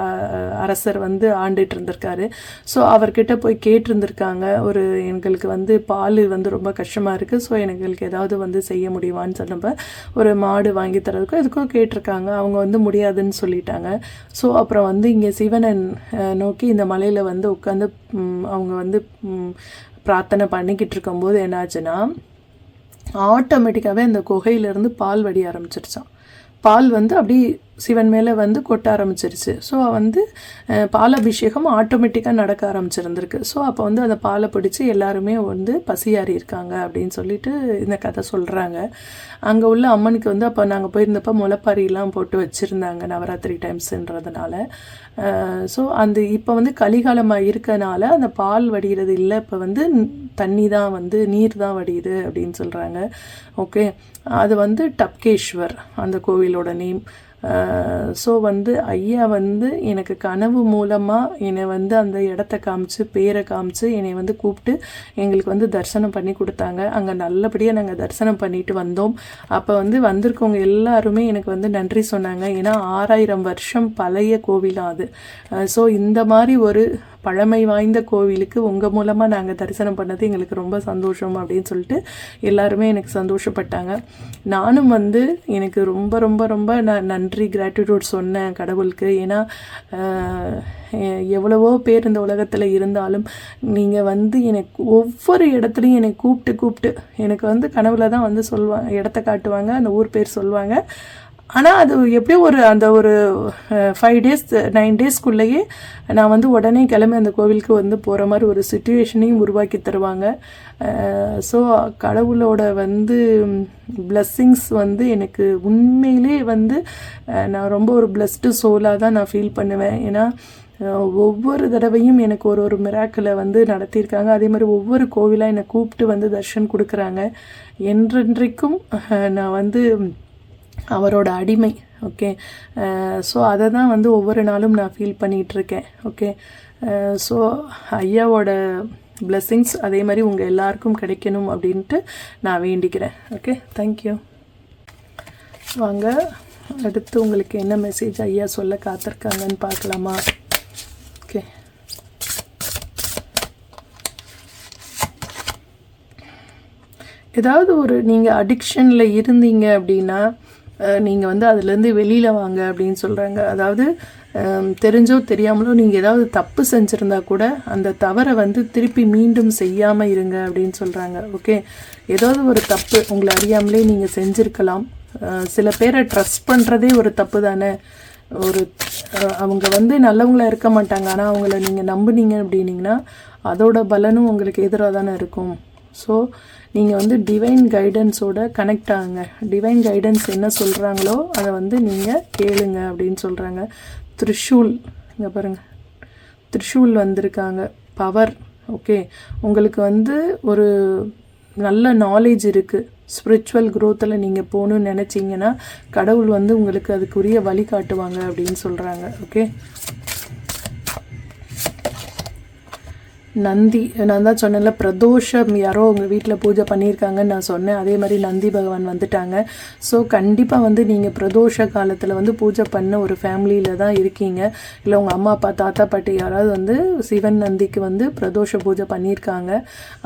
அரசர் வந்து ஆண்டுட்டு இருந்திருக்காரு. ஸோ அவர்கிட்ட போய் கேட்டிருந்துருக்காங்க, ஒரு எங்களுக்கு வந்து பால் வந்து ரொம்ப கஷ்டமாக இருக்குது, ஸோ எங்களுக்கு ஏதாவது வந்து செய்ய முடியுமான்னு சொன்னப்போ ஒரு மாடு வாங்கி தரதுக்கும் எதுக்கும் கேட்டிருக்காங்க. அவங்க வந்து முடியாதுன்னு சொல்லிட்டாங்க. ஸோ அப்புறம் வந்து இங்கே சிவனை நோக்கி இந்த மலையில் வந்து உட்காந்து அவங்க வந்து பிரார்த்தனை பண்ணிக்கிட்டு இருக்கும்போது என்னாச்சுன்னா, ஆட்டோமேட்டிக்காகவே அந்த குகையிலேருந்து பால் வடிய ஆரம்பிச்சிருச்சான். பால் வந்து அப்படி சிவன் மேலே வந்து கொட்ட ஆரம்பிச்சிருச்சு. ஸோ வந்து பாலாபிஷேகம் ஆட்டோமேட்டிக்காக நடக்க ஆரம்பிச்சிருந்துருக்கு. ஸோ அப்போ வந்து அந்த பாலை பிடிச்சி எல்லாருமே வந்து பசியாறி இருக்காங்க அப்படின்னு சொல்லிட்டு இந்த கதை சொல்கிறாங்க. அங்கே உள்ள அம்மனுக்கு வந்து அப்போ நாங்கள் போயிருந்தப்போ முளைப்பாரிலாம் போட்டு வச்சுருந்தாங்க நவராத்திரி டைம்ஸுன்றதுனால. ஸோ அந்த இப்போ வந்து கலிகாலமாக இருக்கனால அந்த பால் வடிகிறது இல்லை, இப்போ வந்து தண்ணி தான் வந்து நீர் தான் வடியுது அப்படின்னு சொல்கிறாங்க. ஓகே, அது வந்து டப்கேஸ்வர் அந்த கோவிலோட நேம். ஸோ வந்து ஐயா வந்து எனக்கு கனவு மூலமாக என்னை வந்து அந்த இடத்த காமிச்சு, பேரை காமிச்சு என்னை வந்து கூப்பிட்டு எங்களுக்கு வந்து தரிசனம் பண்ணி கொடுத்தாங்க. அங்கே நல்லபடியாக நாங்கள் தரிசனம் பண்ணிட்டு வந்தோம். அப்போ வந்து வந்திருக்கவங்க எல்லாருமே எனக்கு வந்து நன்றி சொன்னாங்க. ஏன்னா 6000 வருஷம் பழைய கோவிலாக அது. ஸோ இந்த மாதிரி ஒரு பழமை வாய்ந்த கோவிலுக்கு உங்கள் மூலமாக நாங்கள் தரிசனம் பண்ணது எங்களுக்கு ரொம்ப சந்தோஷம் அப்படின்னு சொல்லிட்டு எல்லாருமே எனக்கு சந்தோஷப்பட்டாங்க. நானும் வந்து எனக்கு ரொம்ப ரொம்ப ரொம்ப நன்றி, கிராட்டிடியூட் சொன்னேன் கடவுளுக்கு. ஏன்னா எவ்வளவோ பேர் இந்த உலகத்தில் இருந்தாலும் நீங்கள் வந்து எனக்கு ஒவ்வொரு இடத்துலையும் என்னை கூப்பிட்டு எனக்கு வந்து கனவுல தான் வந்து சொல்லுவாங்க, இடத்த காட்டுவாங்க, அந்த ஊர் பேர் சொல்லுவாங்க. ஆனால் அது எப்படியோ அந்த ஒரு 5 days 9 daysக்குள்ளேயே நான் வந்து உடனே கிளம்பி அந்த கோவிலுக்கு வந்து போகிற மாதிரி ஒரு சிச்சுவேஷனையும் உருவாக்கி தருவாங்க. ஸோ கடவுளோட வந்து பிளெஸ்ஸிங்ஸ் வந்து எனக்கு உண்மையிலே வந்து நான் ரொம்ப ஒரு பிளஸ்டு சோலாக தான் நான் ஃபீல் பண்ணுவேன். ஏன்னா ஒவ்வொரு தடவையும் எனக்கு ஒரு மிராக்கிளை வந்து நடத்தியிருக்காங்க. அதே மாதிரி ஒவ்வொரு கோவிலாக என்னை கூப்பிட்டு வந்து தர்ஷன் கொடுக்குறாங்க. என்றென்றைக்கும் நான் வந்து அவரோட அடிமை. ஓகே, ஸோ அதை தான் வந்து ஒவ்வொரு நாளும் நான் ஃபீல் பண்ணிகிட்ருக்கேன். ஓகே, ஸோ ஐயாவோட பிளெஸ்ஸிங்ஸ் அதே மாதிரி உங்கள் எல்லாருக்கும் கிடைக்கணும் அப்படின்ட்டு நான் வேண்டிக்கிறேன். Okay, thank you. வாங்க அடுத்து உங்களுக்கு என்ன மெசேஜ் ஐயா சொல்ல காத்திருக்காங்கன்னு பார்க்கலாமா? ஓகே, ஏதாவது ஒரு நீங்கள் அடிக்ஷனில் இருந்தீங்க அப்படின்னா நீங்கள் வந்து அதுலேருந்து வெளியில் வாங்க அப்படின்னு சொல்கிறாங்க. அதாவது தெரிஞ்சோ தெரியாமலோ நீங்கள் ஏதாவது தப்பு செஞ்சுருந்தா கூட அந்த தவறை வந்து திருப்பி மீண்டும் செய்யாமல் இருங்க அப்படின்னு சொல்கிறாங்க. ஓகே, ஏதாவது ஒரு தப்பு உங்களை அறியாமலே நீங்கள் செஞ்சுருக்கலாம். சில பேரை ட்ரஸ்ட் பண்ணுறதே ஒரு தப்பு தானே. அவங்க வந்து நல்லவங்களாக இருக்க மாட்டாங்க, ஆனால் அவங்கள நீங்கள் நம்புனீங்க அப்படின்னீங்கன்னா அதோட பலனும் உங்களுக்கு எதிராக தானே இருக்கும். ஸோ நீங்கள் வந்து டிவைன் கைடன்ஸோட கனெக்ட் ஆகுங்க. டிவைன் கைடன்ஸ் என்ன சொல்கிறாங்களோ அதை வந்து நீங்கள் கேளுங்க அப்படின்னு சொல்கிறாங்க. த்ரிஷூல், இங்கே பாருங்கள், த்ரிஷூல் வந்திருக்காங்க, பவர். ஓகே, உங்களுக்கு வந்து ஒரு நல்ல நாலேஜ் இருக்குது. ஸ்பிரிச்சுவல் க்ரோத்தில் நீங்கள் போகணுன்னு நினச்சிங்கன்னா கடவுள் வந்து உங்களுக்கு அதுக்குரிய வழி காட்டுவாங்க அப்படின்னு சொல்கிறாங்க. ஓகே, நந்தி, நான் தான் சொன்னேன்ல பிரதோஷம் யாரோ உங்கள் வீட்டில் பூஜை பண்ணியிருக்காங்கன்னு நான் சொன்னேன். அதே மாதிரி நந்தி பகவான் வந்துட்டாங்க. ஸோ கண்டிப்பாக வந்து நீங்கள் பிரதோஷ காலத்தில் வந்து பூஜை பண்ண ஒரு ஃபேமிலியில் தான் இருக்கீங்க. இல்லை உங்கள் அம்மா அப்பா தாத்தா பாட்டி யாராவது வந்து சிவன் நந்திக்கு வந்து பிரதோஷ பூஜை பண்ணியிருக்காங்க.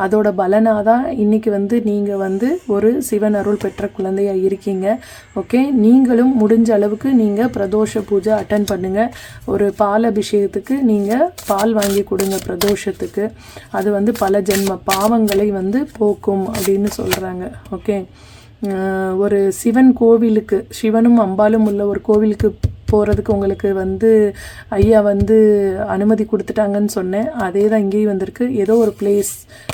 அதோட பலனாக தான் இன்றைக்கி வந்து நீங்கள் வந்து ஒரு சிவன் அருள் பெற்ற குழந்தையாக இருக்கீங்க. ஓகே, நீங்களும் முடிஞ்ச அளவுக்கு நீங்கள் பிரதோஷ பூஜை அட்டன் பண்ணுங்கள். ஒரு பால் அபிஷேகத்துக்கு நீங்கள் பால் வாங்கி கொடுங்க பிரதோஷத்துக்கு. அது வந்து பல ஜென்ம பாவங்களை வந்து போக்கும் அப்படின்னு சொல்கிறாங்க. ஓகே, ஒரு சிவன் கோவிலுக்கு, சிவனும் அம்பாலும் உள்ள ஒரு கோவிலுக்கு போகிறதுக்கு உங்களுக்கு வந்து ஐயா வந்து அனுமதி கொடுத்துட்டாங்கன்னு சொன்னேன். அதே தான் இங்கேயும் வந்திருக்கு. ஏதோ ஒரு பிளேஸ்,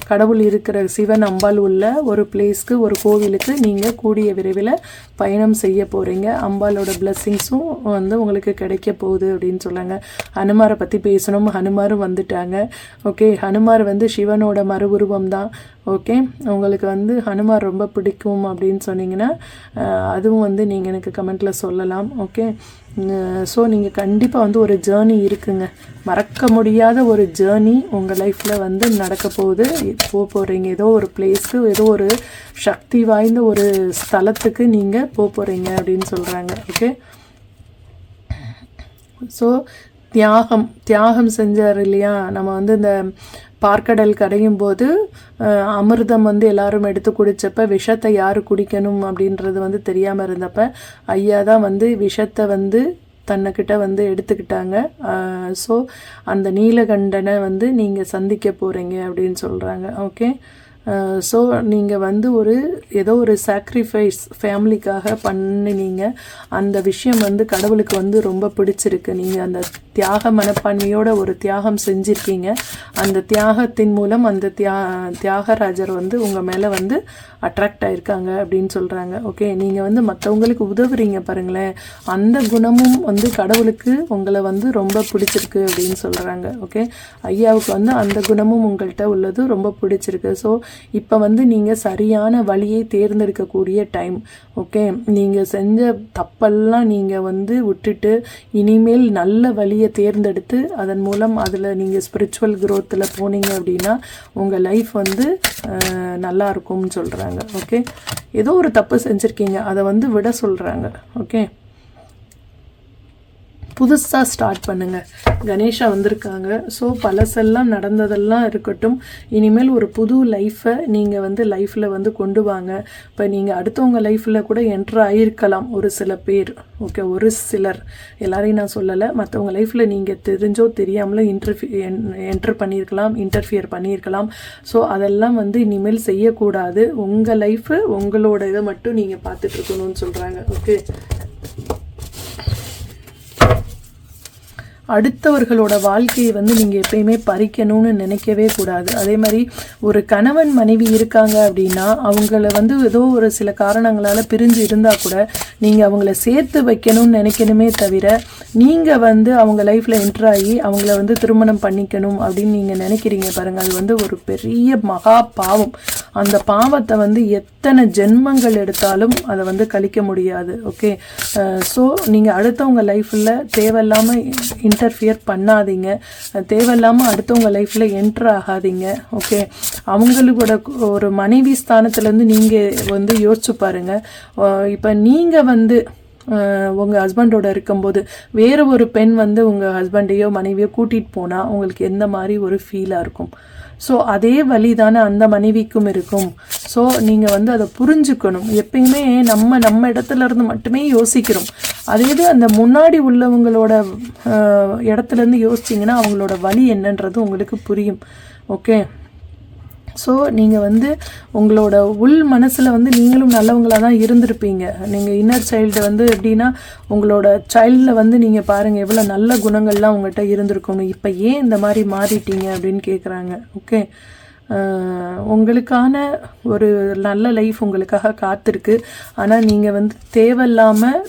கடவுள் இருக்கிற சிவன் அம்பாள் உள்ள ஒரு பிளேஸ்க்கு, ஒரு கோவிலுக்கு நீங்கள் கூடிய விரைவில் பயணம் செய்ய போகிறீங்க. அம்பாலோட பிளெஸ்ஸிங்ஸும் வந்து உங்களுக்கு கிடைக்க போகுது அப்படின்னு சொன்னாங்க. ஹனுமாரை பற்றி பேசணும். ஹனுமாரும் வந்துட்டாங்க. ஓகே, ஹனுமார் வந்து சிவனோட மறு உருவம் தான். ஓகே, உங்களுக்கு வந்து ஹனுமார் ரொம்ப பிடிக்கும் அப்படின்னு சொன்னீங்கன்னா அதுவும் வந்து நீங்கள் எனக்கு கமெண்ட்டில் சொல்லலாம். ஓகே, ஸோ நீங்கள் கண்டிப்பாக வந்து ஒரு ஜேர்னி இருக்குங்க, மறக்க முடியாத ஒரு ஜேர்னி உங்கள் லைஃப்பில் வந்து நடக்க போகுது. போகிறீங்க ஏதோ ஒரு பிளேஸ்க்கு, ஏதோ ஒரு சக்தி வாய்ந்த ஒரு ஸ்தலத்துக்கு நீங்கள் போகிறீங்க அப்படின்னு சொல்கிறாங்க. ஓகே, ஸோ தியாகம் செஞ்சார் இல்லையா, நம்ம வந்து இந்த பார்க்கடல் கரையும் போது அமிர்தம் வந்து எல்லாரும் எடுத்து குடித்தப்ப விஷத்தை யார் குடிக்கணும் அப்படின்றது வந்து தெரியாமல் இருந்தப்ப ஐயா தான் வந்து விஷத்தை வந்து தன்னைக்கிட்ட வந்து எடுத்துக்கிட்டாங்க. ஸோ அந்த நீலகண்டனை வந்து நீங்கள் சந்திக்க போகிறீங்க அப்படின்னு சொல்கிறாங்க. ஓகே, ஸோ நீங்கள் வந்து ஏதோ ஒரு சாக்ரிஃபைஸ் ஃபேமிலிக்காக பண்ணினீங்க. அந்த விஷயம் வந்து கடவுளுக்கு வந்து ரொம்ப பிடிச்சிருக்கு. நீங்கள் அந்த தியாக மனப்பான்மையோட ஒரு தியாகம் செஞ்சுருக்கீங்க. அந்த தியாகத்தின் மூலம் அந்த தியாகராஜர் வந்து உங்கள் மேலே வந்து அட்ராக்ட் ஆகிருக்காங்க அப்படின்னு சொல்கிறாங்க. ஓகே, நீங்கள் வந்து மற்றவங்களுக்கு உதவுறீங்க பாருங்களேன், அந்த குணமும் வந்து கடவுளுக்கு உங்களை வந்து ரொம்ப பிடிச்சிருக்கு அப்படின்னு சொல்கிறாங்க. ஓகே, ஐயாவுக்கு வந்து அந்த குணமும் உங்கள்கிட்ட உள்ளது ரொம்ப பிடிச்சிருக்கு. ஸோ இப்போ வந்து நீங்கள் சரியான வழியை தேர்ந்தெடுக்கக்கூடிய டைம். ஓகே, நீங்கள் செஞ்ச தப்பெல்லாம் நீங்கள் வந்து விட்டுட்டு இனிமேல் நல்ல வழியை தேர்ந்தெடுத்து அதன் மூலம் அதில் நீங்கள் ஸ்பிரிச்சுவல் க்ரோத்தில் போனீங்க அப்படின்னா உங்கள் லைஃப் வந்து நல்லா இருக்கும்னு சொல்கிறாங்க. ஓகே, ஏதோ ஒரு தப்பு செஞ்சுருக்கீங்க, அதை வந்து விட சொல்கிறாங்க. ஓகே, புதுசாக ஸ்டார்ட் பண்ணுங்கள். கணேஷா வந்திருக்காங்க. ஸோ பழசெல்லாம் நடந்ததெல்லாம் இருக்கட்டும், இனிமேல் ஒரு புது லைஃப்பை நீங்கள் வந்து லைஃப்பில் வந்து கொண்டு வாங்க. இப்போ நீங்கள் அடுத்தவங்க லைஃப்பில் கூட என்ட்ரு ஆகிருக்கலாம் ஒரு சில பேர். ஓகே, ஒரு சிலர், எல்லாரையும் நான் சொல்லலை. மற்றவங்க லைஃப்பில் நீங்கள் தெரிஞ்சோ தெரியாமலோ இன்டர்ஃபியர் பண்ணியிருக்கலாம். ஸோ அதெல்லாம் வந்து இனிமேல் செய்யக்கூடாது. உங்கள் லைஃபு உங்களோட இதை மட்டும் நீங்கள் பார்த்துட்ருக்கணும்னு சொல்கிறாங்க. ஓகே, அடுத்தவர்களோட வாழ்க்கையை வந்து நீங்கள் எப்பயுமே பறிக்கணும்னு நினைக்கவே கூடாது. அதே மாதிரி ஒரு கணவன் மனைவி இருக்காங்க அப்படின்னா அவங்கள வந்து ஏதோ ஒரு சில காரணங்களால் பிரிஞ்சு இருந்தால் கூட நீங்கள் அவங்கள சேர்த்து வைக்கணும்னு நினைக்கணுமே தவிர நீங்கள் வந்து அவங்க லைஃப்பில் என்ட்ரு ஆகி அவங்கள வந்து திருமணம் பண்ணிக்கணும் அப்படின்னு நீங்கள் நினைக்கிறீங்க பாருங்கள், அது வந்து ஒரு பெரிய மகா பாவம். அந்த பாவத்தை வந்து எத்தனை ஜென்மங்கள் எடுத்தாலும் அதை வந்து கழிக்க முடியாது. ஓகே, ஸோ நீங்கள் அடுத்தவங்க லைஃப்பில் தேவையில்லாமல் இன்டர்ஃபியர் பண்ணாதீங்க. தேவையில்லாமல் அடுத்தவங்க லைஃப்பில் என்ட்ரு ஆகாதீங்க. ஓகே, அவங்களோட ஒரு மனைவி ஸ்தானத்துலேருந்து நீங்கள் வந்து யோசிச்சு பாருங்கள். இப்போ நீங்கள் வந்து உங்கள் ஹஸ்பண்டோட இருக்கும்போது வேறு ஒரு பெண் வந்து உங்கள் ஹஸ்பண்டையோ மனைவியோ கூட்டிகிட்டு போனால் உங்களுக்கு எந்த மாதிரி ஒரு ஃபீலாக இருக்கும்? ஸோ அதே வழி தானே அந்த மனைவிக்கும் இருக்கும். ஸோ நீங்கள் வந்து அதை புரிஞ்சுக்கணும். எப்பயுமே நம்ம இடத்துல இருந்து மட்டுமே யோசிக்கிறோம். அதே இது அந்த முன்னாடி உள்ளவங்களோட இடத்துலேருந்து யோசிச்சிங்கன்னா அவங்களோட வழி என்னன்றது உங்களுக்கு புரியும். ஓகே, ஸோ நீங்கள் வந்து உங்களோட உள் மனசில் வந்து நீங்களும் நல்லவங்களாக தான் இருந்திருப்பீங்க. நீங்கள் இன்னர் சைல்டு வந்து எப்படின்னா உங்களோட சைல்டில் வந்து நீங்கள் பாருங்கள் எவ்வளோ நல்ல குணங்கள்லாம் உங்கள்கிட்ட இருந்திருக்கணும். இப்போ ஏன் இந்த மாதிரி மாறிட்டீங்க அப்படின்னு கேட்குறாங்க. ஓகே, உங்களுக்கான ஒரு நல்ல லைஃப் உங்களுக்காக காத்திருக்கு. ஆனால் நீங்கள் வந்து தேவையில்லாமல்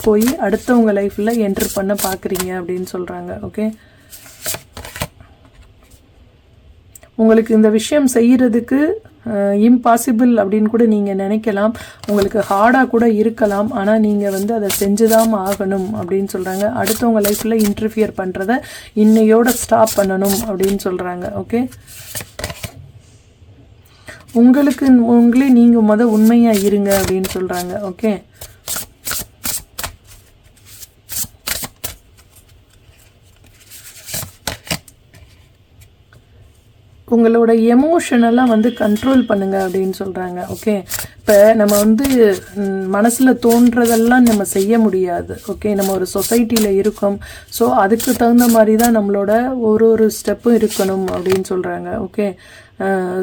போய் அடுத்தவங்க லைஃப்பில் என்ட்ரு பண்ண பார்க்குறீங்க அப்படின்னு சொல்கிறாங்க. ஓகே, உங்களுக்கு இந்த விஷயம் செய்கிறதுக்கு இம்பாசிபிள் அப்படின்னு கூட நீங்கள் நினைக்கலாம், உங்களுக்கு ஹார்டாக கூட இருக்கலாம். ஆனால் நீங்கள் வந்து அதை செஞ்சுதான் ஆகணும் அப்படின்னு சொல்கிறாங்க. அடுத்தவங்க லைஃப்பில் இன்டர்ஃபியர் பண்ணுறத இன்னையோட ஸ்டாப் பண்ணணும் அப்படின்னு சொல்கிறாங்க. ஓகே, உங்களுக்கு உங்களே நீங்கள் உண்மையாக இருங்க அப்படின்னு சொல்கிறாங்க. ஓகே, உங்களோட எமோஷனெல்லாம் வந்து கண்ட்ரோல் பண்ணுங்கள் அப்படின்னு சொல்கிறாங்க. ஓகே, இப்போ நம்ம வந்து மனசில் தோன்றதெல்லாம் நம்ம செய்ய முடியாது. ஓகே, நம்ம ஒரு சொசைட்டியில் இருக்கோம். ஸோ அதுக்கு தகுந்த மாதிரி தான் நம்மளோட ஒரு ஸ்டெப்பும் இருக்கணும் அப்படின்னு சொல்கிறாங்க. ஓகே,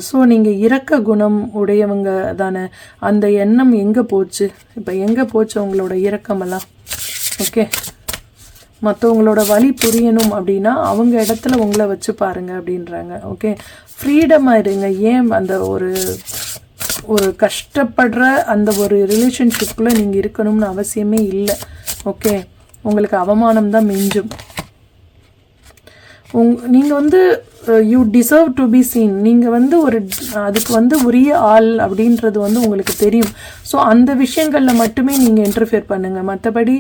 ஸோ நீங்கள் இரக்க குணம் உடையவங்க தானே, அந்த எண்ணம் எங்கே போச்சு? இப்போ எங்கே போச்சு உங்களோட இரக்கமெல்லாம்? ஓகே, மற்றவங்களோட வழி புரியணும் அப்படின்னா அவங்க இடத்துல உங்களை வச்சு பாருங்க அப்படின்றாங்க. ஓகே, ஃப்ரீடமாக இருங்க. ஏன் அந்த ஒரு கஷ்டப்படுற அந்த ஒரு ரிலேஷன்ஷிப்பில் நீங்கள் இருக்கணும்னு அவசியமே இல்லை. ஓகே, உங்களுக்கு அவமானம் தான் மிஞ்சும். நீங்கள் வந்து you deserve to be seen. நீங்கள் வந்து அதுக்கு வந்து உரிய ஆள் அப்படின்றது வந்து உங்களுக்கு தெரியும். ஸோ அந்த விஷயங்களில் மட்டுமே நீங்கள் இன்டர்ஃபியர் பண்ணுங்கள். மற்றபடி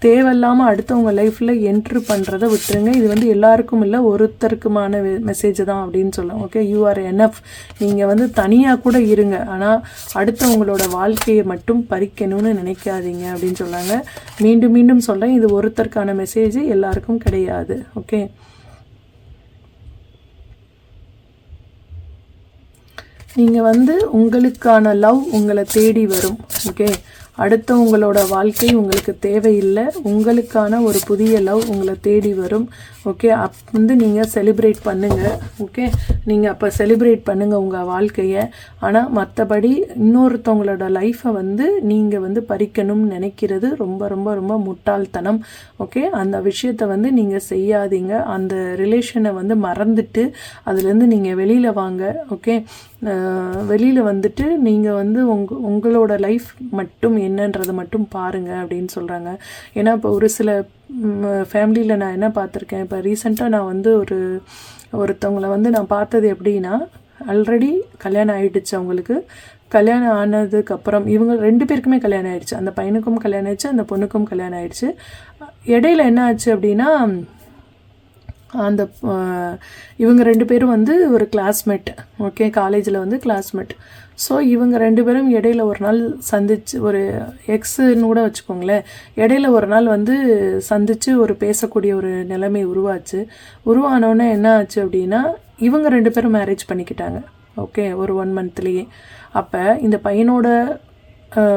தேவையில்லாமல் அடுத்தவங்க லைஃப்பில் என்ட்ரு பண்ணுறதை விட்டுருங்க. இது வந்து எல்லாருக்கும் இல்லை, ஒருத்தருக்குமான மெசேஜ் தான் அப்படின்னு சொல்லலாம். Okay, you are enough. நீங்கள் வந்து தனியாக கூட இருங்க, ஆனால் அடுத்தவங்களோட வாழ்க்கையை மட்டும் பறிக்கணும்னு நினைக்காதீங்க அப்படின்னு சொன்னாங்க. மீண்டும் மீண்டும் சொல்கிறேன், இது ஒருத்தருக்கான மெசேஜ், எல்லாருக்கும் கிடையாது. ஓகே, நீங்கள் வந்து உங்களுக்கான லவ் உங்களை தேடி வரும். ஓகே, அடுத்தவங்களோட வாழ்க்கை உங்களுக்கு தேவையில்லை, உங்களுக்கான ஒரு புதிய லவ் உங்களை தேடி வரும். ஓகே, வந்து நீங்கள் செலிப்ரேட் பண்ணுங்கள். ஓகே, நீங்கள் அப்போ செலிப்ரேட் பண்ணுங்கள் உங்கள் வாழ்க்கையை. ஆனால் மற்றபடி இன்னொருத்தவங்களோட லைஃப்பை வந்து நீங்கள் வந்து பறிக்கணும்னு நினைக்கிறது ரொம்ப ரொம்ப ரொம்ப முட்டாள்தனம். ஓகே, அந்த விஷயத்தை வந்து நீங்கள் செய்யாதீங்க. அந்த ரிலேஷனை வந்து மறந்துட்டு அதுலேருந்து நீங்கள் வெளியில் வாங்க. ஓகே, வெளியில் வந்துட்டு நீங்கள் வந்து உங்களோட லைஃப் மட்டும் என்னன்றதை மட்டும் பாருங்கள் அப்படின்னு சொல்கிறாங்க. ஏன்னா இப்போ ஒரு சில ஃபேமிலியில் நான் என்ன பார்த்துருக்கேன், இப்போ ரீசெண்டாக நான் வந்து ஒருத்தவங்களை வந்து நான் பார்த்தது எப்படின்னா, ஆல்ரெடி கல்யாணம் ஆகிடுச்சு. அவங்களுக்கு கல்யாணம் ஆனதுக்கப்புறம் இவங்க 2 பேருக்குமே கல்யாணம் ஆகிடுச்சு. அந்த பையனுக்கும் கல்யாணம் ஆகிடுச்சு, அந்த பொண்ணுக்கும் கல்யாணம் ஆகிடுச்சு. இடையில என்ன ஆச்சு அப்படின்னா, அந்த இவங்க 2 பேரும் வந்து ஒரு கிளாஸ்மேட். ஓகே, காலேஜில் வந்து கிளாஸ்மேட். ஸோ இவங்க 2 பேரும் இடையில ஒரு நாள் சந்திச்சு, ஒரு எக்ஸுன்னு கூட வச்சுக்கோங்களேன், இடையில ஒரு நாள் வந்து சந்தித்து ஒரு பேசக்கூடிய ஒரு நிலைமை உருவானோடனே என்ன ஆச்சு அப்படின்னா, இவங்க 2 பேரும் மேரேஜ் பண்ணிக்கிட்டாங்க. ஓகே, ஒரு 1 மந்த்லேயே. அப்போ இந்த பையனோட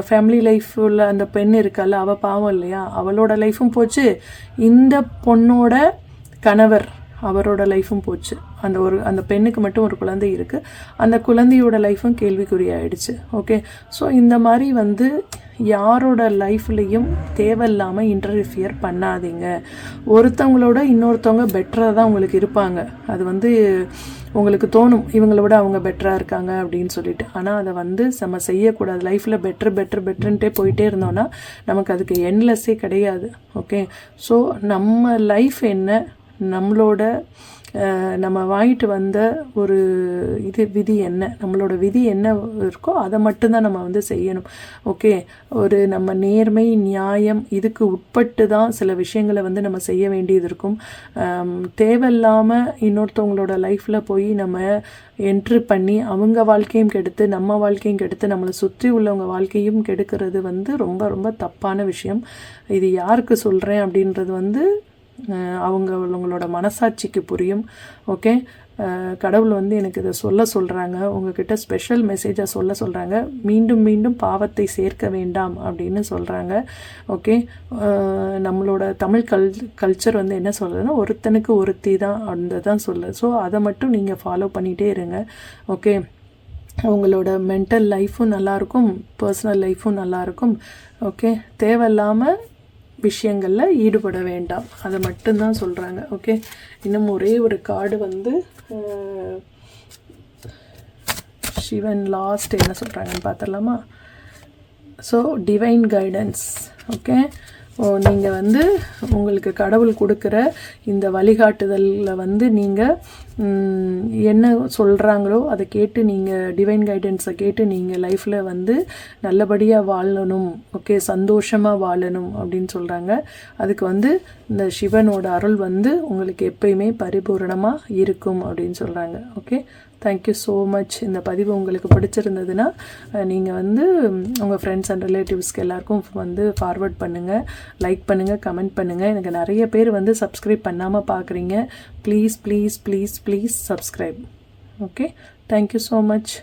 ஃபேமிலி லைஃப்பில் அந்த பெண் இருக்கால, அவள் பாவம் இல்லையா, அவளோட லைஃப்பும் போச்சு, இந்த பொண்ணோட கணவர் அவரோட லைஃப்பும் போச்சு. அந்த பெண்ணுக்கு மட்டும் ஒரு குழந்தை இருக்குது, அந்த குழந்தையோட லைஃப்பும் கேள்விக்குறியாயிடுச்சு. ஓகே, ஸோ இந்த மாதிரி வந்து யாரோட லைஃப்லேயும் தேவையில்லாமல் இன்டர்ஃபியர் பண்ணாதீங்க. ஒருத்தவங்களோட இன்னொருத்தவங்க பெட்டராக தான் உங்களுக்கு இருப்பாங்க. அது வந்து உங்களுக்கு தோணும் இவங்கள விட அவங்க பெட்டராக இருக்காங்க அப்படின்னு சொல்லிட்டு. ஆனால் அதை வந்து நம்ம செய்யக்கூடாது. லைஃப்பில் பெட்டர்ன்ட்டே போயிட்டே இருந்தோன்னா நமக்கு அதுக்கு எண்ட்லெஸ்ஸே கிடையாது. ஓகே, ஸோ நம்ம லைஃப் என்ன, நம்மளோட நம்ம வாங்கிட்டு வந்த ஒரு விதி என்ன, நம்மளோட விதி என்ன இருக்கோ அதை மட்டும்தான் நம்ம வந்து செய்யணும். ஓகே, நம்ம நேர்மை நியாயம் இதுக்கு உட்பட்டு தான் சில விஷயங்களை வந்து நம்ம செய்ய வேண்டியது இருக்கும். தேவையில்லாமல் இன்னொருத்தவங்களோட லைஃப்பில் போய் நம்ம என்ட்ரு பண்ணி அவங்க வாழ்க்கையும் கெடுத்து நம்ம வாழ்க்கையும் கெடுத்து நம்மளை சுற்றி உள்ளவங்க வாழ்க்கையும் கெடுக்கிறது வந்து ரொம்ப ரொம்ப தப்பான விஷயம். இது யாருக்கு சொல்கிறேன் அப்படின்றது வந்து அவங்களோட மனசாட்சிக்கு புரியும். ஓகே, கடவுள் வந்து எனக்கு இதை சொல்கிறாங்க, உங்ககிட்ட ஸ்பெஷல் மெசேஜாக சொல்கிறாங்க, மீண்டும் மீண்டும் பாவத்தை சேர்க்க வேண்டாம் அப்படின்னு சொல்கிறாங்க. ஓகே, நம்மளோட தமிழ் கல்ச்சர் வந்து என்ன சொல்கிறதுன்னா, ஒருத்தனுக்கு ஒருத்தி தான் அந்த தான் சொல்லுது. ஸோ அதை மட்டும் நீங்கள் ஃபாலோ பண்ணிகிட்டே இருங்க. ஓகே, உங்களோட மென்டல் லைஃப்பும் நல்லாயிருக்கும், பர்சனல் லைஃப்பும் நல்லாயிருக்கும். ஓகே, தேவையில்லாமல் விஷயங்களில் ஈடுபட வேண்டாம், அதை மட்டும்தான் சொல்கிறாங்க. ஓகே, இன்னும் ஒரே ஒரு கார்டு வந்து சிவன் லாஸ்ட் என்ன சொல்கிறாங்கன்னு பார்த்துடலாமா? So divine guidance. ஓகே, நீங்கள் வந்து உங்களுக்கு கடவுள் கொடுக்குற இந்த வழிகாட்டுதலில் வந்து நீங்கள் என்ன சொல்கிறாங்களோ அதை கேட்டு நீங்கள் டிவைன் கைடன்ஸை கேட்டு நீங்கள் லைஃப்பில் வந்து நல்லபடியாக வாழணும், ஓகே, சந்தோஷமாக வாழணும் அப்படின்னு சொல்கிறாங்க. அதுக்கு வந்து இந்த சிவனோட அருள் வந்து உங்களுக்கு எப்பயுமே பரிபூரணமாக இருக்கும் அப்படின்னு சொல்கிறாங்க. Okay, thank you so much. இந்த பதிவு உங்களுக்கு பிடிச்சிருந்ததுன்னா நீங்கள் வந்து உங்கள் ஃப்ரெண்ட்ஸ் அண்ட் ரிலேட்டிவ்ஸ்க்கு எல்லாருக்கும் வந்து ஃபார்வர்ட் பண்ணுங்கள், லைக் பண்ணுங்கள், கமெண்ட் பண்ணுங்கள். எனக்கு நிறைய பேர் வந்து சப்ஸ்கிரைப் பண்ணாமல் பார்க்குறீங்க. Please please please please subscribe. Okay, thank you so much.